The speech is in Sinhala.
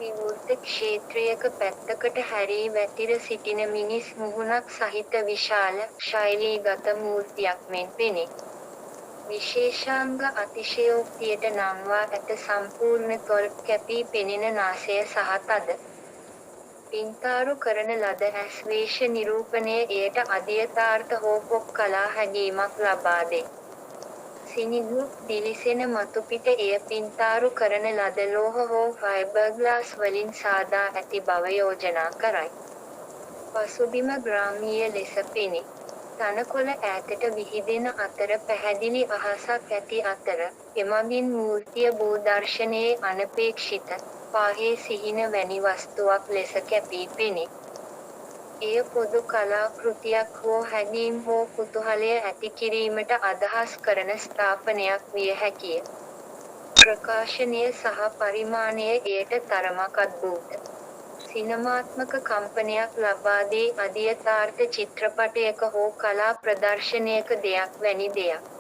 විවෘත ක්ෂේත්‍රයක පැත්තකට හැරී වැතිර සිටින මිනිස් මුහුණක් සහිත විශාල, ශෛලීගත මූර්තියක් මෙන් පෙනේ. විශේෂාංග අතිශයෝක්තියට නංවා ඇත සම්පූර්ණ තොල් කැපී පෙනෙන නාසය සහ තද පින්තාරු කරන ලද ඇස් වේශ නිරූපණය එයට අධියථාර්ථ හෝ පොක් කලා හැඟීමක් ලබා දෙයි. සිනිඳු, දිලිසෙන මතුපිට එය පින්තාරු කරන ලද ලෝහ හෝ ෆයිබර්ග්ලාස් වලින් සාදා ඇති බව යෝජනා කරයි. පසුබිම ග්‍රාමීය ලෙස පෙනේ. තණකොළ ඈතට විහිදෙන අතර පැහැදිලි අහසක් ඇති අතර, එමගින් මූර්තිය භූදර්ශනයේ අනපේක්ෂිත, පාහේ සිහින වැනි වස්තුවක් ලෙස කැපී පෙනේ. එය පොදු කලා කෘතියක් හෝ හැඟීම් හෝ කුතුහලය ඇති කිරීමට අදහස් කරන ස්ථාපනයක් විය හැකිය. ප්‍රකාශනය සහ පරිමාණය එයට තරමක් අද්භූත. සිනමාත්මක කම්පනයක් ලබා දී අධියථාර්ථ චිත්‍රපටයක හෝ කලා ප්‍රදර්ශනයක දෙයක් වැනි දෙයක්.